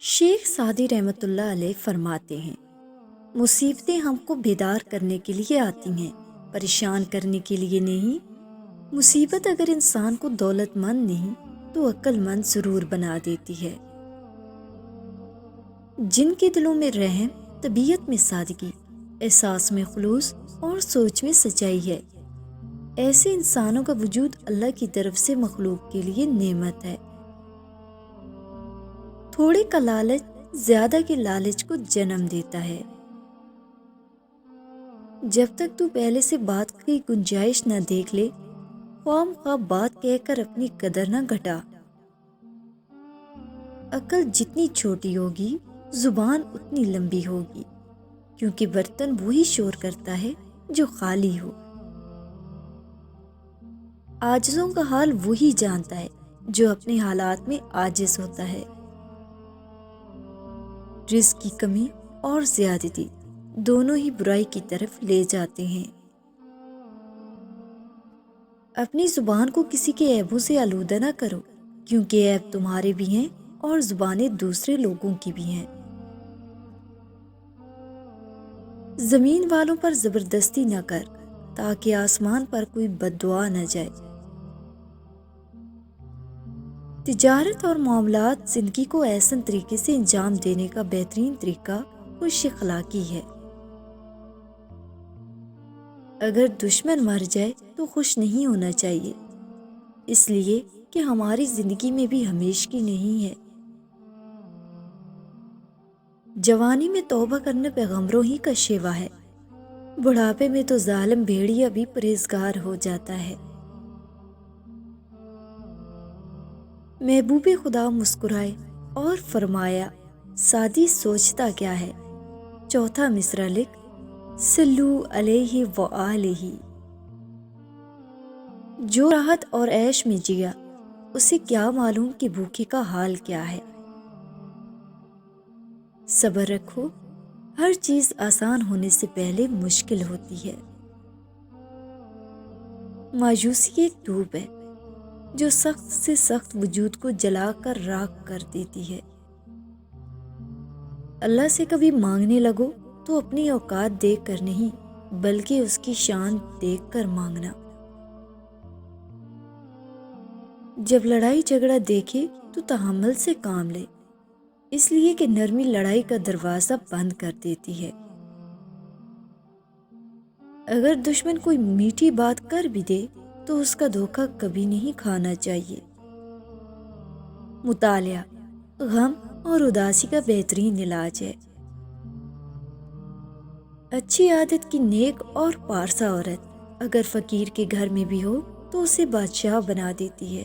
شیخ Saadi رحمۃ اللہ علیہ فرماتے ہیں، مصیبتیں ہم کو بیدار کرنے کے لیے آتی ہیں، پریشان کرنے کے لیے نہیں۔ مصیبت اگر انسان کو دولت مند نہیں تو عقل مند ضرور بنا دیتی ہے۔ جن کے دلوں میں رحم، طبیعت میں سادگی، احساس میں خلوص اور سوچ میں سچائی ہے، ایسے انسانوں کا وجود اللہ کی طرف سے مخلوق کے لیے نعمت ہے۔ تھوڑے کا لالچ زیادہ کے لالچ کو جنم دیتا ہے۔ جب تک تو پہلے سے بات کی گنجائش نہ دیکھ لے، خواہ مخواہ بات کہہ کر اپنی قدر نہ گھٹا۔ عقل جتنی چھوٹی ہوگی، زبان اتنی لمبی ہوگی، کیونکہ برتن وہی شور کرتا ہے جو خالی ہو۔ عاجزوں کا حال وہی جانتا ہے جو اپنے حالات میں عاجز ہوتا ہے۔ رزق کی کمی اور زیادتی دونوں ہی برائی کی طرف لے جاتے ہیں۔ اپنی زبان کو کسی کے عیبوں سے آلودہ نہ کرو، کیونکہ عیب تمہارے بھی ہیں اور زبانیں دوسرے لوگوں کی بھی ہیں۔ زمین والوں پر زبردستی نہ کر تاکہ آسمان پر کوئی بد دعا نہ جائے۔ تجارت اور معاملات زندگی کو احسن طریقے سے انجام دینے کا بہترین طریقہ خوش اخلاقی ہے۔ اگر دشمن مر جائے تو خوش نہیں ہونا چاہیے، اس لیے کہ ہماری زندگی میں بھی ہمیشگی نہیں ہے۔ جوانی میں توبہ کرنا پیغمبروں ہی کا شیوا ہے، بڑھاپے میں تو ظالم بھیڑیا بھی پرہیزگار ہو جاتا ہے۔ محبوب خدا مسکرائے اور فرمایا، سعدی سوچتا کیا ہے؟ چوتھا مصرع لکھ، صلو علیہ وآلہ۔ جو راحت اور عیش میں جیا، اسے کیا معلوم کہ بھوکے کا حال کیا ہے۔ صبر رکھو، ہر چیز آسان ہونے سے پہلے مشکل ہوتی ہے۔ مایوسی ایک دھوپ ہے جو سخت سے سخت وجود کو جلا کر راکھ کر دیتی ہے۔ اللہ سے کبھی مانگنے لگو تو اپنی اوقات دیکھ کر نہیں، بلکہ اس کی شان دیکھ کر مانگنا۔ جب لڑائی جھگڑا دیکھے تو تحمل سے کام لے، اس لیے کہ نرمی لڑائی کا دروازہ بند کر دیتی ہے۔ اگر دشمن کوئی میٹھی بات کر بھی دے تو اس کا دھوکہ کبھی نہیں کھانا چاہیے۔ مطالعہ غم اور اداسی کا بہترین علاج ہے۔ اچھی عادت کی نیک اور پارسا عورت اگر فقیر کے گھر میں بھی ہو تو اسے بادشاہ بنا دیتی ہے۔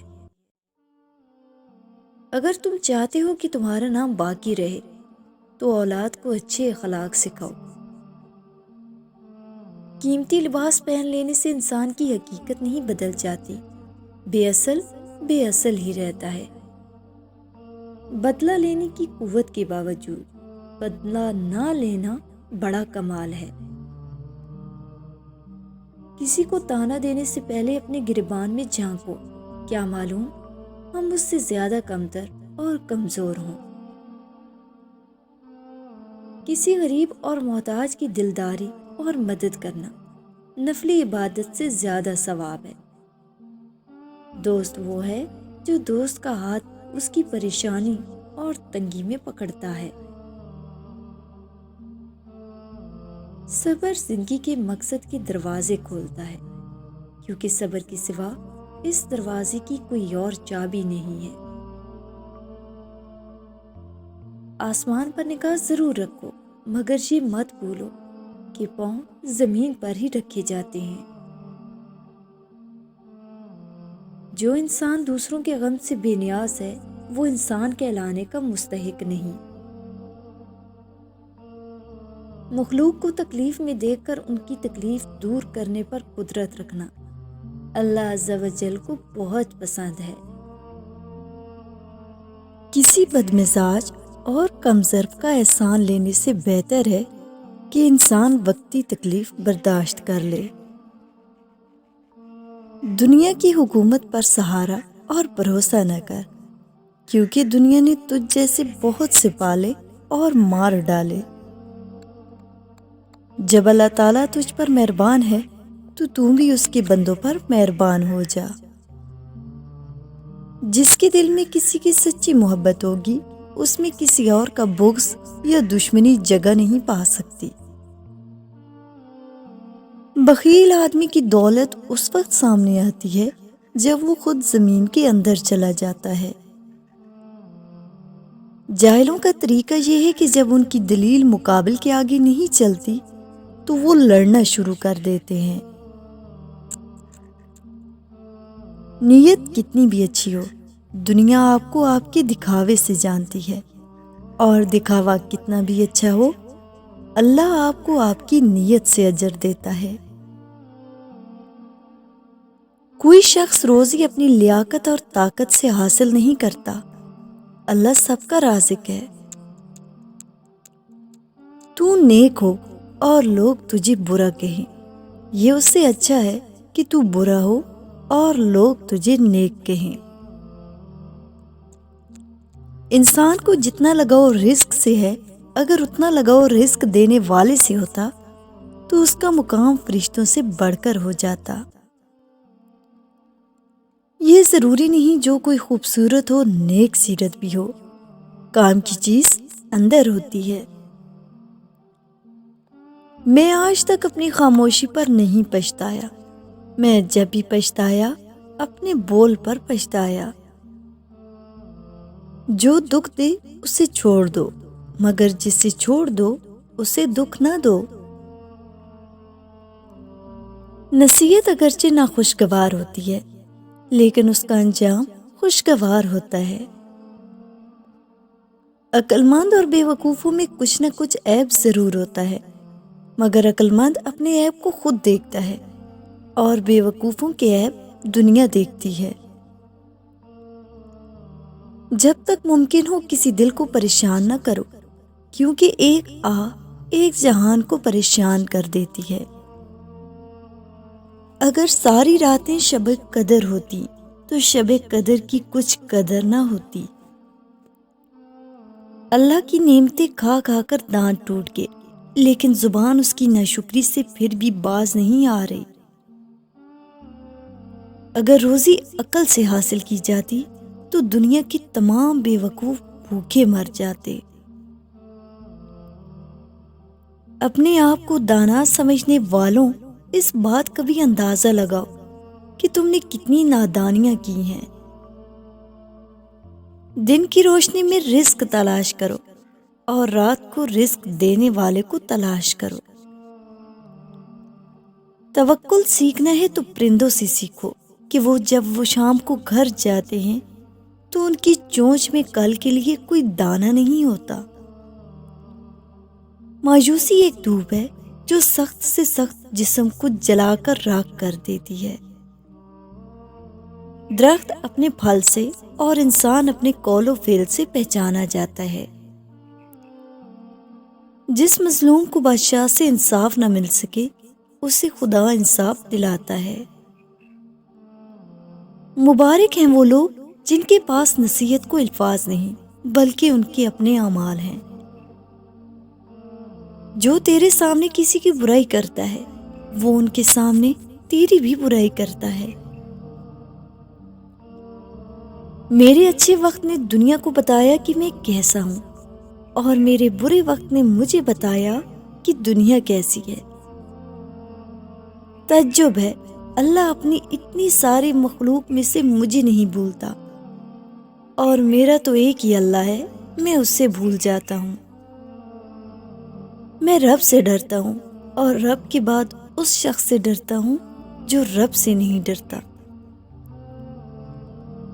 اگر تم چاہتے ہو کہ تمہارا نام باقی رہے تو اولاد کو اچھے اخلاق سکھاؤ۔ قیمتی لباس پہن لینے سے انسان کی حقیقت نہیں بدل جاتی، بے اصل ہی رہتا ہے۔ بدلہ لینے کی قوت کے باوجود بدلہ نہ لینا بڑا کمال ہے۔ کسی کو تانا دینے سے پہلے اپنے گریبان میں جھانکو، کیا معلوم ہم اس سے زیادہ کمتر اور کمزور ہوں۔ کسی غریب اور محتاج کی دلداری اور مدد کرنا نفلی عبادت سے زیادہ ثواب ہے۔ دوست وہ ہے جو دوست کا ہاتھ اس کی پریشانی اور تنگی میں پکڑتا ہے۔ صبر زندگی کے مقصد کے دروازے کھولتا ہے، کیونکہ صبر کے سوا اس دروازے کی کوئی اور چابی نہیں ہے۔ آسمان پر نگاہ ضرور رکھو، مگر یہ مت بھولو کہ پاؤں زمین پر ہی رکھے جاتے ہیں۔ جو انسان دوسروں کے غم سے بے نیاز ہے، وہ انسان کہلانے کا مستحق نہیں۔ مخلوق کو تکلیف میں دیکھ کر ان کی تکلیف دور کرنے پر قدرت رکھنا اللہ عز و جل کو بہت پسند ہے۔ کسی بدمزاج اور کم ظرف کا احسان لینے سے بہتر ہے کہ انسان وقتی تکلیف برداشت کر لے۔ دنیا کی حکومت پر سہارا اور بھروسہ نہ کر، کیونکہ دنیا نے تجھ جیسے بہت سے پالے اور مار ڈالے۔ جب اللہ تعالیٰ تجھ پر مہربان ہے تو بھی اس کے بندوں پر مہربان ہو جا۔ جس کے دل میں کسی کی سچی محبت ہوگی اس میں کسی اور کا بغض یا دشمنی جگہ نہیں پا سکتی۔ بخیل آدمی کی دولت اس وقت سامنے آتی ہے جب وہ خود زمین کے اندر چلا جاتا ہے۔ جاہلوں کا طریقہ یہ ہے کہ جب ان کی دلیل مقابل کے آگے نہیں چلتی تو وہ لڑنا شروع کر دیتے ہیں۔ نیت کتنی بھی اچھی ہو، دنیا آپ کو آپ کے دکھاوے سے جانتی ہے، اور دکھاوا کتنا بھی اچھا ہو، اللہ آپ کو آپ کی نیت سے اجر دیتا ہے۔ کوئی شخص روزی اپنی لیاقت اور طاقت سے حاصل نہیں کرتا، اللہ سب کا رازق ہے۔ تو نیک ہو اور لوگ تجھے برا کہیں، یہ اس سے اچھا ہے کہ تو برا ہو اور لوگ تجھے نیک کہیں۔ انسان کو جتنا لگاؤ رزق سے ہے، اگر اتنا لگاؤ رزق دینے والے سے ہوتا تو اس کا مقام فرشتوں سے بڑھ کر ہو جاتا۔ یہ ضروری نہیں جو کوئی خوبصورت ہو نیک سیرت بھی ہو، کام کی چیز اندر ہوتی ہے۔ میں آج تک اپنی خاموشی پر نہیں پچھتایا، میں جب بھی پچھتایا اپنے بول پر پچھتایا۔ جو دکھ دے اسے چھوڑ دو، مگر جسے چھوڑ دو اسے دکھ نہ دو۔ نصیحت اگرچہ ناخوشگوار ہوتی ہے لیکن اس کا انجام خوشگوار ہوتا ہے۔ عقل مند اور بے وقوفوں میں کچھ نہ کچھ عیب ضرور ہوتا ہے، مگر عقل مند اپنے عیب کو خود دیکھتا ہے اور بے وقوفوں کے عیب دنیا دیکھتی ہے۔ جب تک ممکن ہو کسی دل کو پریشان نہ کرو، کیونکہ ایک ایک جہان کو پریشان کر دیتی ہے۔ اگر ساری راتیں شب قدر ہوتی تو شب قدر کی کچھ قدر نہ ہوتی۔ اللہ کی نعمتیں کھا کھا کر دانت ٹوٹ گئے، لیکن زبان اس کی ناشکری سے پھر بھی باز نہیں آ رہی۔ اگر روزی عقل سے حاصل کی جاتی تو دنیا کے تمام بے وقوف بھوکے مر جاتے۔ اپنے آپ کو دانا سمجھنے والوں اس بات کا بھی اندازہ لگاؤ کہ تم نے کتنی نادانیاں کی ہیں۔ دن کی روشنی میں رزق تلاش کرو اور رات کو رزق دینے والے کو تلاش کرو۔ توکل سیکھنا ہے تو پرندوں سے سیکھو کہ جب وہ شام کو گھر جاتے ہیں تو ان کی چونچ میں کل کے لیے کوئی دانہ نہیں ہوتا۔ مایوسی ایک دھوپ ہے جو سخت سے سخت جسم کو جلا کر راکھ کر دیتی ہے۔ درخت اپنے پھل سے اور انسان اپنے قول و فعل سے پہچانا جاتا ہے۔ جس مظلوم کو بادشاہ سے انصاف نہ مل سکے اسے خدا انصاف دلاتا ہے۔ مبارک ہیں وہ لوگ جن کے پاس نصیحت کو الفاظ نہیں بلکہ ان کے اپنے اعمال ہیں۔ جو تیرے سامنے کسی کی برائی کرتا ہے وہ ان کے سامنے تیری بھی برائی کرتا ہے۔ میرے اچھے وقت نے دنیا کو بتایا کہ میں کیسا ہوں، اور میرے برے وقت نے مجھے بتایا کہ دنیا کیسی ہے۔ تعجب ہے، اللہ اپنی اتنی ساری مخلوق میں سے مجھے نہیں بھولتا، اور میرا تو ایک ہی اللہ ہے، میں اس سے بھول جاتا ہوں۔ میں رب سے ڈرتا ہوں اور رب کے بعد اس شخص سے ڈرتا ہوں جو رب سے نہیں ڈرتا۔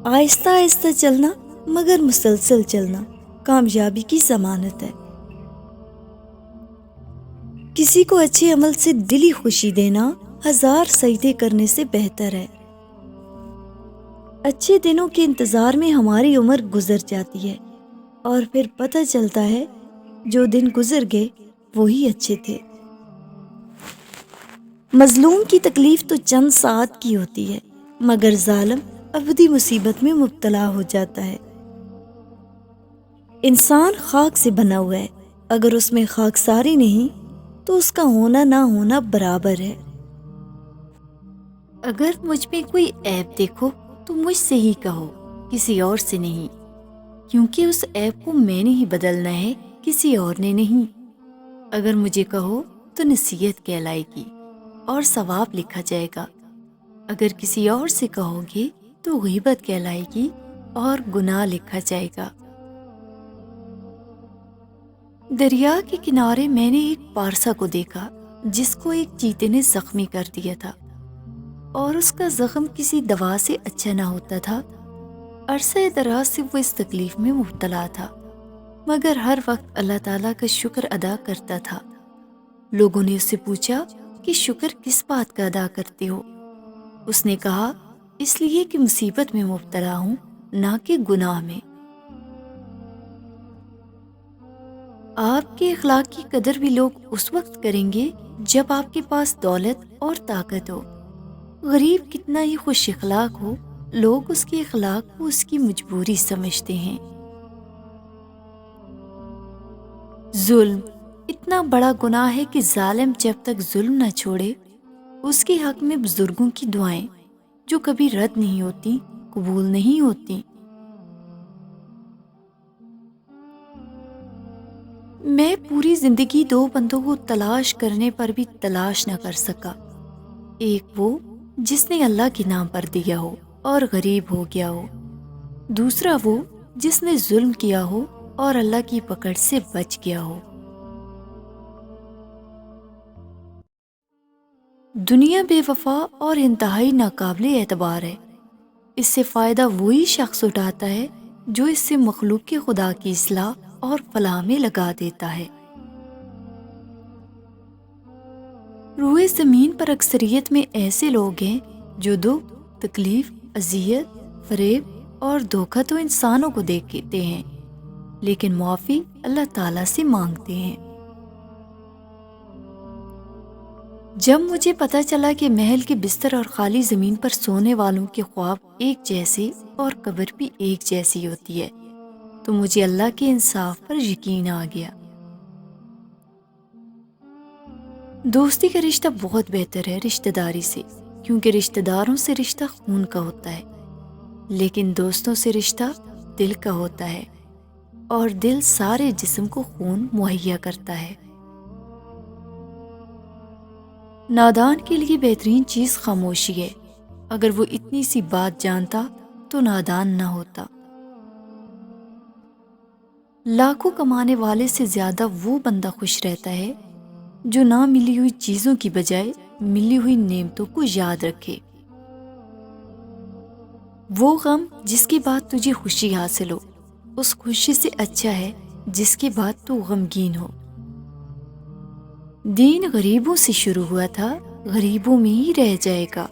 آہستہ آہستہ چلنا مگر مسلسل چلنا کامیابی کی ضمانت ہے۔ کسی کو اچھے عمل سے دلی خوشی دینا 1000 سجدے کرنے سے بہتر ہے۔ اچھے دنوں کے انتظار میں ہماری عمر گزر جاتی ہے اور پھر پتہ چلتا ہے جو دن گزر گئے وہی اچھے تھے۔ مظلوم کی تکلیف تو چند ساعت کی ہوتی ہے، مگر ظالم ابدی مصیبت میں مبتلا ہو جاتا ہے۔ انسان خاک سے بنا ہوا ہے، اگر اس میں خاکساری نہیں تو اس کا ہونا نہ ہونا برابر ہے۔ اگر مجھ میں کوئی عیب دیکھو تو مجھ سے ہی کہو، کسی اور سے نہیں، کیونکہ اس عیب کو میں نے ہی بدلنا ہے، کسی اور نے نہیں۔ اگر مجھے کہو تو نصیحت کہلائے گی اور ثواب لکھا جائے گا، اگر کسی اور سے کہو گے تو غیبت کہلائے گی اور گناہ لکھا جائے گا۔ دریا کے کنارے میں نے ایک پارسا کو دیکھا جس کو ایک چیتے نے زخمی کر دیا تھا، اور اس کا زخم کسی دوا سے اچھا نہ ہوتا تھا۔ عرصہ دراز سے وہ اس تکلیف میں مبتلا تھا، مگر ہر وقت اللہ تعالیٰ کا شکر ادا کرتا تھا۔ لوگوں نے اس سے پوچھا کہ شکر کس بات کا ادا کرتے ہو؟ اس نے کہا، اس لیے کہ مصیبت میں مبتلا ہوں، نہ کہ گناہ میں۔ آپ کے اخلاق کی قدر بھی لوگ اس وقت کریں گے جب آپ کے پاس دولت اور طاقت ہو۔ غریب کتنا ہی خوش اخلاق ہو، لوگ اس کے اخلاق کو اس کی مجبوری سمجھتے ہیں۔ ظلم اتنا بڑا گناہ ہے کہ ظالم جب تک ظلم نہ چھوڑے، اس کے حق میں بزرگوں کی دعائیں جو کبھی رد نہیں ہوتی، قبول نہیں ہوتی۔ میں پوری زندگی دو بندوں کو تلاش کرنے پر بھی تلاش نہ کر سکا، ایک وہ جس نے اللہ کے نام پر دیا ہو اور غریب ہو گیا ہو، دوسرا وہ جس نے ظلم کیا ہو اور اللہ کی پکڑ سے بچ گیا ہو۔ دنیا بے وفا اور انتہائی ناقابل اعتبار ہے، اس سے فائدہ وہی شخص اٹھاتا ہے جو اس سے مخلوق کے خدا کی اصلاح اور فلاح میں لگا دیتا ہے۔ روئے زمین پر اکثریت میں ایسے لوگ ہیں جو دکھ، تکلیف، اذیت، فریب اور دھوکہ تو انسانوں کو دیتے ہیں، لیکن معافی اللہ تعالیٰ سے مانگتے ہیں۔ جب مجھے پتا چلا کہ محل کے بستر اور خالی زمین پر سونے والوں کے خواب ایک جیسے اور قبر بھی ایک جیسی ہوتی ہے، تو مجھے اللہ کے انصاف پر یقین آ گیا۔ دوستی کا رشتہ بہت بہتر ہے رشتہ داری سے، کیونکہ رشتہ داروں سے رشتہ خون کا ہوتا ہے، لیکن دوستوں سے رشتہ دل کا ہوتا ہے، اور دل سارے جسم کو خون مہیا کرتا ہے۔ نادان کے لیے بہترین چیز خاموشی ہے، اگر وہ اتنی سی بات جانتا تو نادان نہ ہوتا۔ لاکھوں کمانے والے سے زیادہ وہ بندہ خوش رہتا ہے جو نہ ملی ہوئی چیزوں کی بجائے ملی ہوئی نعمتوں کو یاد رکھے۔ وہ غم جس کے بعد تجھے خوشی حاصل ہو، اس خوشی سے اچھا ہے جس کے بعد تو غمگین ہو۔ دین غریبوں سے شروع ہوا تھا، غریبوں میں ہی رہ جائے گا۔